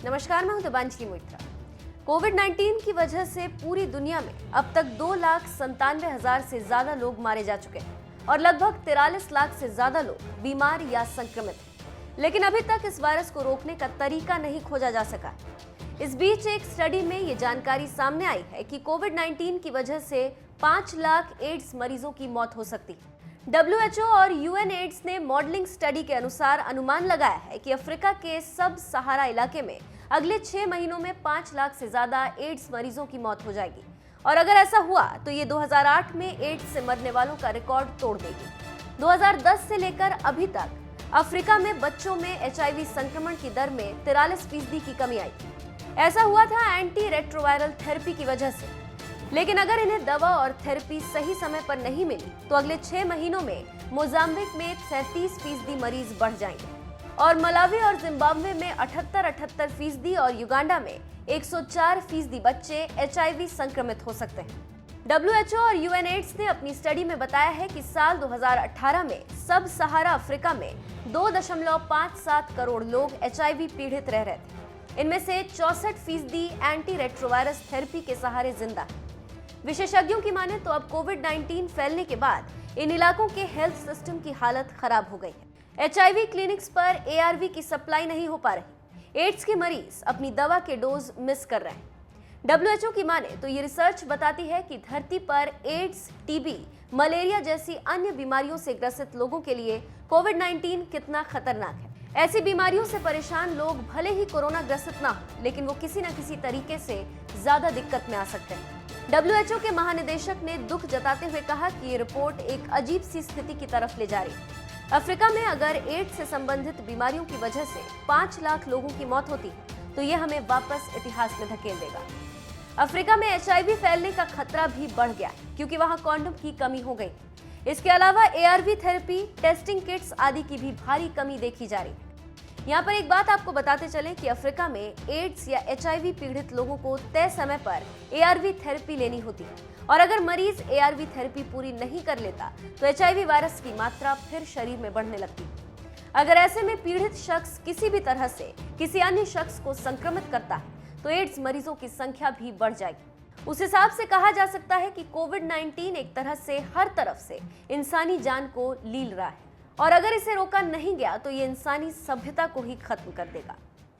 नमस्कार, मैं हूं दिबांजलि मोइत्रा। कोविड-19 की वजह से पूरी दुनिया में अब तक 2,97,000 से ज्यादा लोग मारे जा चुके हैं और लगभग 43 लाख से ज्यादा लोग बीमार या संक्रमित हैं। लेकिन अभी तक इस वायरस को रोकने का तरीका नहीं खोजा जा सका। इस बीच एक स्टडी में ये जानकारी सामने आई है कि कोविड-19 की वजह से 5 लाख एड्स मरीजों की मौत हो सकती है। WHO और यूएन एड्स ने मॉडलिंग स्टडी के अनुसार अनुमान लगाया है कि अफ्रीका के सब सहारा इलाके में अगले 6 महीनों में 5 लाख से ज्यादा एड्स मरीजों की मौत हो जाएगी और अगर ऐसा हुआ तो ये 2008 में एड्स से मरने वालों का रिकॉर्ड तोड़ देगी। 2010 से लेकर अभी तक अफ्रीका में बच्चों में HIV संक्रमण की दर में 43% की कमी आई। ऐसा हुआ था एंटी रेट्रोवायरल थेरेपी की वजह से। लेकिन अगर इन्हें दवा और थेरेपी सही समय पर नहीं मिली तो अगले 6 महीनों में मोजाम्बिक में 37% मरीज बढ़ जाएंगे और मलावी और जिम्बाब्वे में 78% और युगांडा में 104% बच्चे HIV संक्रमित हो सकते हैं। WHO और यूएन एड्स ने अपनी स्टडी में बताया है कि साल 2018 में सब सहारा अफ्रीका में 2.57 करोड़ लोग HIV पीड़ित रह रहे थे। इनमें से 64% एंटी रेट्रोवायरस थेरेपी के सहारे जिंदा है। विशेषज्ञों की माने तो अब कोविड-19 फैलने के बाद इन इलाकों के हेल्थ सिस्टम की हालत खराब हो गई है। HIV क्लिनिक्स पर ARV की सप्लाई नहीं हो पा रही। एड्स के मरीज अपनी दवा के डोज मिस कर रहे हैं। WHO की माने तो ये रिसर्च बताती है कि धरती पर एड्स, TB, मलेरिया जैसी अन्य बीमारियों से ग्रसित लोगों के लिए कोविड-19 कितना खतरनाक है। ऐसी बीमारियों से परेशान लोग भले ही कोरोना ग्रसित ना हो, लेकिन वो किसी न किसी तरीके से ज्यादा दिक्कत में आ सकते हैं। WHO के महानिदेशक ने दुख जताते हुए कहा कि ये रिपोर्ट एक अजीब सी स्थिति की तरफ ले जा रही है। अफ्रीका में अगर एड्स से संबंधित बीमारियों की वजह से 5 लाख लोगों की मौत होती तो ये हमें वापस इतिहास में धकेल देगा। अफ्रीका में HIV फैलने का खतरा भी बढ़ गया है क्योंकि वहां कॉन्डोम की कमी हो गई। इसके अलावा ARV थेरेपी, टेस्टिंग किट्स आदि की भी भारी कमी देखी जा रही है। यहाँ पर एक बात आपको बताते चलें कि अफ्रीका में एड्स या HIV पीड़ित लोगों को तय समय पर ARV थेरेपी लेनी होती है और अगर मरीज ARV थेरेपी पूरी नहीं कर लेता तो HIV वायरस की मात्रा फिर शरीर में बढ़ने लगती है। अगर ऐसे में पीड़ित शख्स किसी भी तरह से किसी अन्य शख्स को संक्रमित करता है तो एड्स मरीजों की संख्या भी बढ़ जाएगी। उस हिसाब से कहा जा सकता है कि कोविड-19 एक तरह से हर तरफ से इंसानी जान को लील रहा है और अगर इसे रोका नहीं गया तो ये इंसानी सभ्यता को ही खत्म कर देगा।